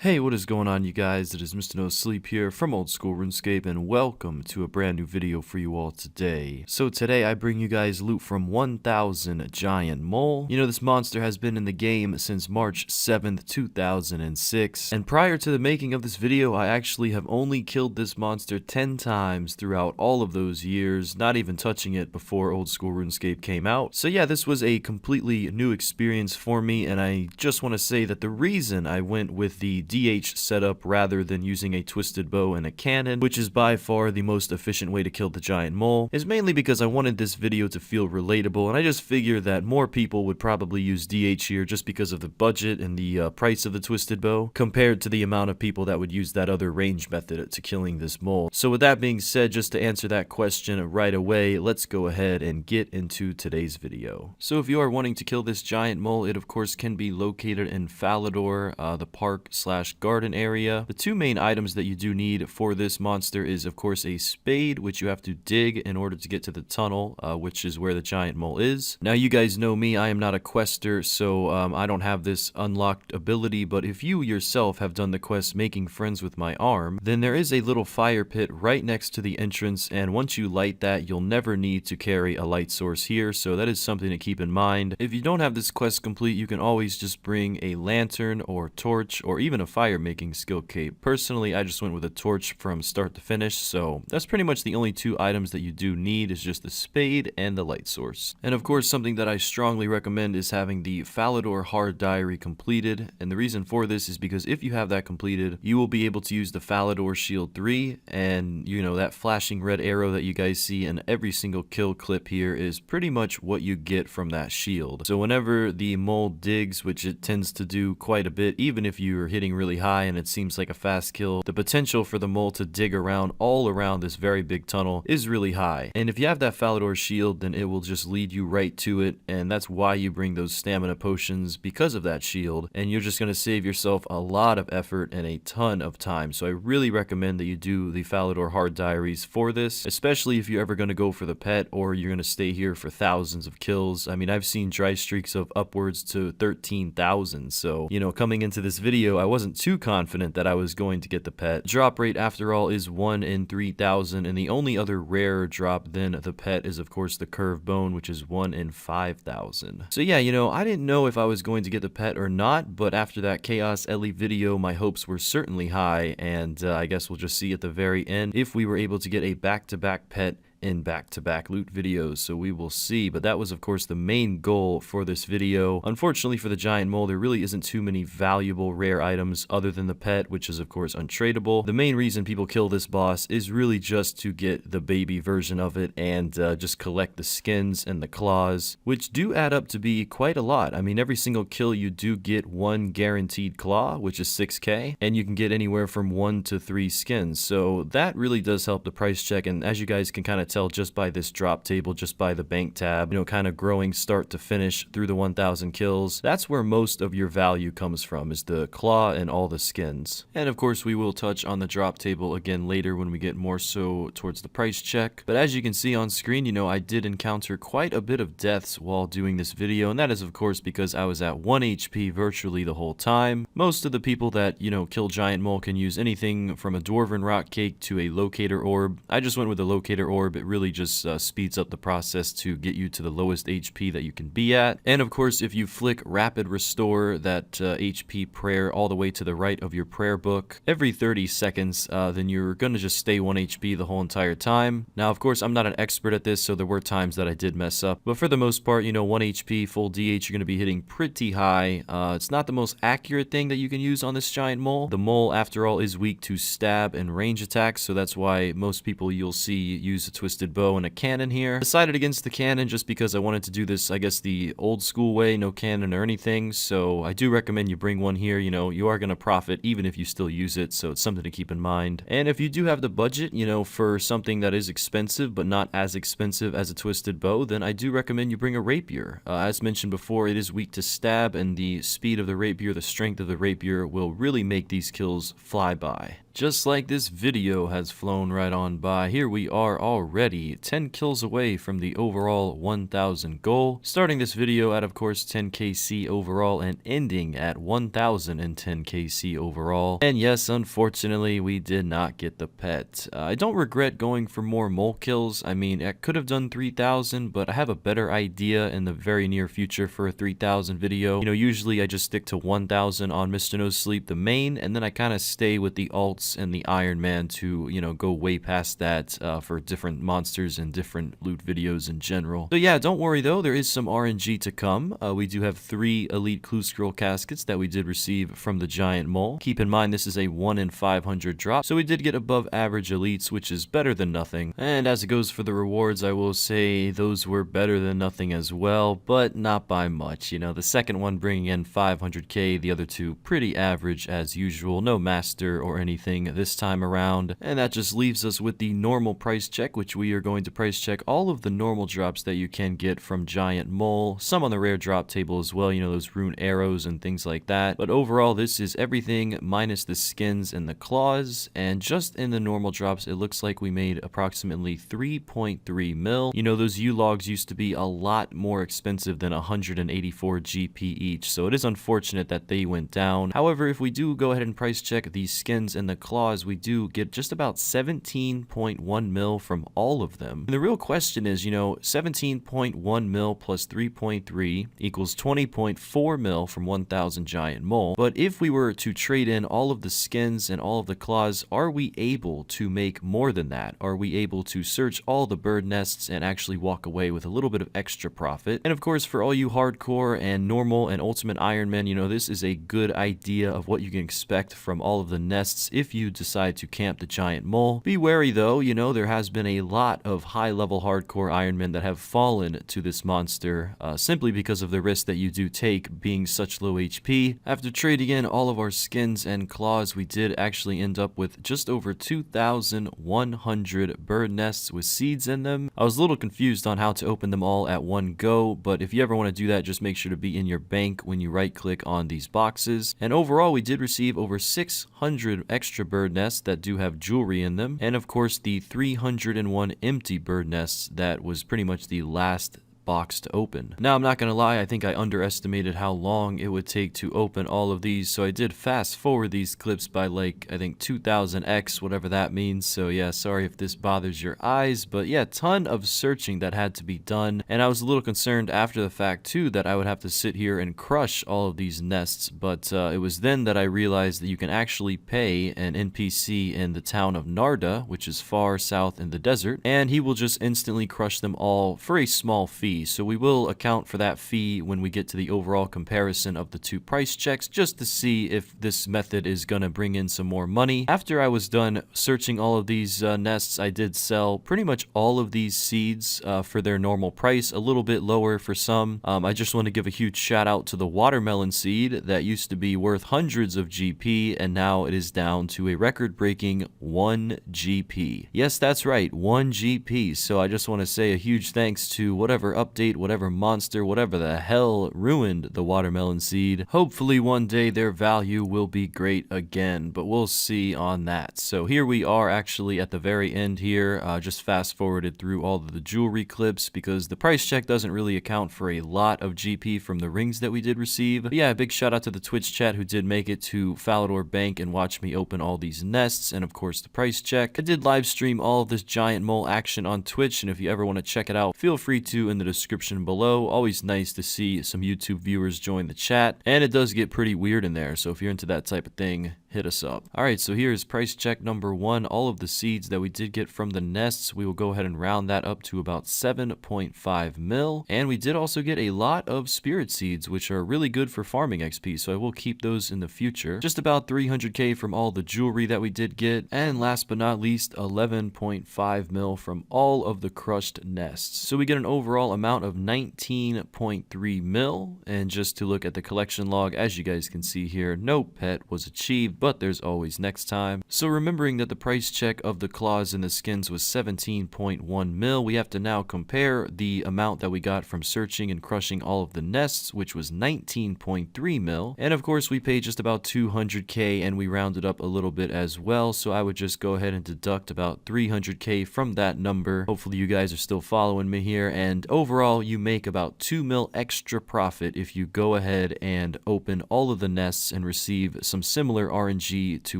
Hey, what is going on, you guys? It is Mr. No Sleep here from Old School RuneScape, and welcome to a brand new video for you all today. So today I bring you guys loot from 1000 Giant Mole. You know, this monster has been in the game since March 7th, 2006, and prior to the making of this video, I actually have only killed this monster 10 times throughout all of those years, not even touching it before Old School RuneScape came out. So yeah, this was a completely new experience for me, and I just want to say that the reason I went with the DH setup rather than using a twisted bow and a cannon, which is by far the most efficient way to kill the giant mole, is mainly because I wanted this video to feel relatable, and I just figured that more people would probably use DH here just because of the budget and the price of the twisted bow, compared to the amount of people that would use that other range method to killing this mole. So with that being said, just to answer that question right away, let's go ahead and get into today's video. So if you are wanting to kill this giant mole, it of course can be located in Falador, the park/garden area. The two main items that you do need for this monster is of course a spade, which you have to dig in order to get to the tunnel, which is where the giant mole is. Now you guys know me, I am not a quester, so I don't have this unlocked ability, but if you yourself have done the quest Making Friends with My Arm, then there is a little fire pit right next to the entrance, and once you light that, you'll never need to carry a light source here, so that is something to keep in mind. If you don't have this quest complete, you can always just bring a lantern or torch or even a fire making skill cape. Personally, I just went with a torch from start to finish, so that's pretty much the only two items that you do need, is just the spade and the light source. And of course, something that I strongly recommend is having the Falador Hard Diary completed, and the reason for this is because if you have that completed, you will be able to use the Falador Shield 3, and you know, that flashing red arrow that you guys see in every single kill clip here is pretty much what you get from that shield. So whenever the mole digs, which it tends to do quite a bit, even if you're hitting really high and it seems like a fast kill, the potential for the mole to dig around all around this very big tunnel is really high. And if you have that Falador shield, then it will just lead you right to it, and that's why you bring those stamina potions, because of that shield, and you're just going to save yourself a lot of effort and a ton of time. So I really recommend that you do the Falador Hard Diaries for this, especially if you're ever going to go for the pet or you're going to stay here for thousands of kills. I mean, I've seen dry streaks of upwards to 13,000, so you know, coming into this video, I wasn't too confident that I was going to get the pet. Drop rate, after all, is 1 in 3,000, and the only other rarer drop than the pet is of course the curved bone, which is 1 in 5,000. So yeah, you know, I didn't know if I was going to get the pet or not, but after that Chaos L.E.D video, my hopes were certainly high, and I guess we'll just see at the very end if we were able to get a back-to-back pet in back-to-back loot videos, so we will see. But that was of course the main goal for this video. Unfortunately for the giant mole, there really isn't too many valuable rare items other than the pet, which is of course untradeable. The main reason people kill this boss is really just to get the baby version of it and just collect the skins and the claws, which do add up to be quite a lot. I mean, every single kill you do get one guaranteed claw, which is 6k, and you can get anywhere from 1 to 3 skins, so that really does help the price check. And as you guys can kind of tell just by this drop table, just by the bank tab, you know, kind of growing start to finish through the 1000 kills, that's where most of your value comes from, is the claw and all the skins. And of course we will touch on the drop table again later when we get more so towards the price check. But as you can see on screen, you know, I did encounter quite a bit of deaths while doing this video, and that is of course because I was at 1 HP virtually the whole time. Most of the people that, you know, kill giant mole can use anything from a dwarven rock cake to a locator orb. I just went with the locator orb. It really just speeds up the process to get you to the lowest HP that you can be at. And of course, if you flick rapid restore that HP prayer all the way to the right of your prayer book every 30 seconds, then you're going to just stay 1 HP the whole entire time. Now, of course, I'm not an expert at this, so there were times that I did mess up. But for the most part, you know, 1 HP, full DH, you're going to be hitting pretty high. It's not the most accurate thing that you can use on this giant mole. The mole, after all, is weak to stab and range attacks, so that's why most people you'll see use a twisted bow and a cannon here. Decided against the cannon just because I wanted to do this, I guess, the old school way, no cannon or anything, so I do recommend you bring one here. You know, you are going to profit even if you still use it, so it's something to keep in mind. And if you do have the budget, you know, for something that is expensive but not as expensive as a twisted bow, then I do recommend you bring a rapier. As mentioned before, it is weak to stab, and the speed of the rapier, the strength of the rapier will really make these kills fly by. just like this video has flown right on by, here we are already 10 kills away from the overall 1000 goal. Starting this video at, of course, 10 KC overall and ending at 1010 KC overall. And yes, unfortunately, we did not get the pet. I don't regret going for more mole kills. I mean, I could have done 3000, but I have a better idea in the very near future for a 3000 video. You know, usually I just stick to 1000 on Mr. No Sleep, the main, and then I kind of stay with the alts and the Iron Man to, you know, go way past that for different monsters and different loot videos in general. So yeah, don't worry though, there is some RNG to come. We do have 3 Elite Clue Scroll caskets that we did receive from the Giant Mole. Keep in mind this is a 1 in 500 drop, so we did get above average elites, which is better than nothing. And as it goes for the rewards, I will say those were better than nothing as well, but not by much. You know, the second one bringing in 500k, the other two pretty average as usual, no master or anything this time around. And that just leaves us with the normal price check, which we are going to price check all of the normal drops that you can get from Giant Mole, some on the rare drop table as well, you know, those rune arrows and things like that. But overall, this is everything minus the skins and the claws, and just in the normal drops, it looks like we made approximately 3.3 mil. You know, those U-logs used to be a lot more expensive than 184 GP each, so it is unfortunate that they went down. However, if we do go ahead and price check these skins and the claws, we do get just about 17.1 mil from all of them. And the real question is, you know, 17.1 mil plus 3.3 equals 20.4 mil from 1000 Giant Mole. But if we were to trade in all of the skins and all of the claws, are we able to make more than that? Are we able to search all the bird nests and actually walk away with a little bit of extra profit? And of course, for all you hardcore and normal and ultimate Iron Men, you know, this is a good idea of what you can expect from all of the nests if you decide to camp the Giant Mole. Be wary though, you know, there has been a lot of high level hardcore Iron Men that have fallen to this monster simply because of the risk that you do take being such low HP. After trading in all of our skins and claws, we did actually end up with just over 2,100 bird nests with seeds in them. I was a little confused on how to open them all at one go, but if you ever want to do that, just make sure to be in your bank when you right click on these boxes. And overall, we did receive over 600 extra bird nests that do have jewelry in them, and of course the 301 empty bird nests that was pretty much the last box to open. Now, I'm not gonna lie, I think I underestimated how long it would take to open all of these, so I did fast forward these clips by like, I think 2000x, whatever that means. So yeah, sorry if this bothers your eyes, but yeah, ton of searching that had to be done. And I was a little concerned after the fact too that I would have to sit here and crush all of these nests, but it was then that I realized that you can actually pay an NPC in the town of Narda, which is far south in the desert, and he will just instantly crush them all for a small fee. So we will account for that fee when we get to the overall comparison of the two price checks, just to see if this method is gonna bring in some more money. After I was done searching all of these nests, I did sell pretty much all of these seeds for their normal price, a little bit lower for some. I just want to give a huge shout out to the watermelon seed that used to be worth hundreds of GP, and now it is down to a record-breaking 1 GP. Yes, that's right, 1 GP. So I just want to say a huge thanks to whatever update, whatever monster, whatever the hell ruined the watermelon seed. Hopefully one day their value will be great again, but we'll see on that. So here we are actually at the very end here. Just fast forwarded through all of the jewelry clips because the price check doesn't really account for a lot of GP from the rings that we did receive. But yeah, big shout out to the Twitch chat who did make it to Falador Bank and watch me open all these nests, and of course the price check. I did live stream all of this Giant Mole action on Twitch, and if you ever want to check it out, feel free to in the description below. Always nice to see some YouTube viewers join the chat, and it does get pretty weird in there, so if you're into that type of thing, hit us up. Alright, so here's price check number 1. All of the seeds that we did get from the nests, we will go ahead and round that up to about 7.5 mil. And we did also get a lot of spirit seeds, which are really good for farming XP, so I will keep those in the future. Just about 300k from all the jewelry that we did get. And last but not least, 11.5 mil from all of the crushed nests. So we get an overall amount amount of 19.3 mil. And just to look at the collection log, as you guys can see here, no pet was achieved, but there's always next time. So remembering that the price check of the claws and the skins was 17.1 mil, we have to now compare the amount that we got from searching and crushing all of the nests, which was 19.3 mil. And of course, we paid just about 200k, and we rounded up a little bit as well. So I would just go ahead and deduct about 300k from that number. Hopefully you guys are still following me here. And overall, you make about 2 mil extra profit if you go ahead and open all of the nests and receive some similar RNG to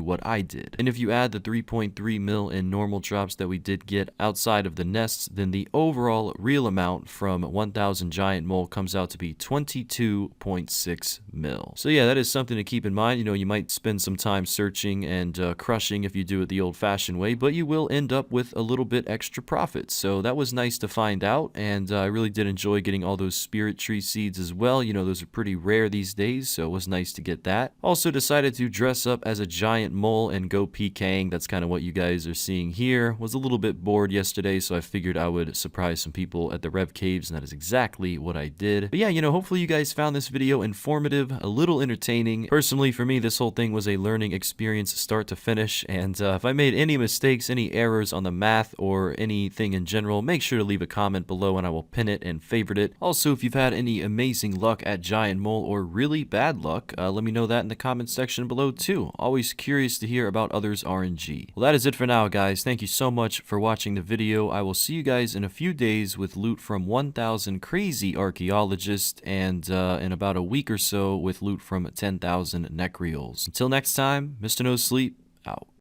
what I did. And if you add the 3.3 mil in normal drops that we did get outside of the nests, then the overall real amount from 1000 giant mole comes out to be 22.6 mil. So yeah, that is something to keep in mind. You know, you might spend some time searching and crushing if you do it the old-fashioned way, but you will end up with a little bit extra profit. So that was nice to find out, and I really did enjoy getting all those spirit tree seeds as well. You know, those are pretty rare these days, so it was nice to get that. Also decided to dress up as a giant mole and go PKing. That's kind of what you guys are seeing here. Was a little bit bored yesterday, so I figured I would surprise some people at the Rev Caves, and that is exactly what I did. But yeah, you know, hopefully you guys found this video informative, a little entertaining. Personally, for me, this whole thing was a learning experience start to finish, and if I made any mistakes, any errors on the math or anything in general, make sure to leave a comment below and I will pin it and favorite it. Also, if you've had any amazing luck at giant mole or really bad luck, let me know that in the comment section below too. Always curious to hear about others' RNG. Well, that is it for now, guys. Thank you so much for watching the video. I will see you guys in a few days with loot from 1000 crazy archaeologists, and in about a week or so with loot from 10,000 necreals. Until next time, Mr. No Sleep out.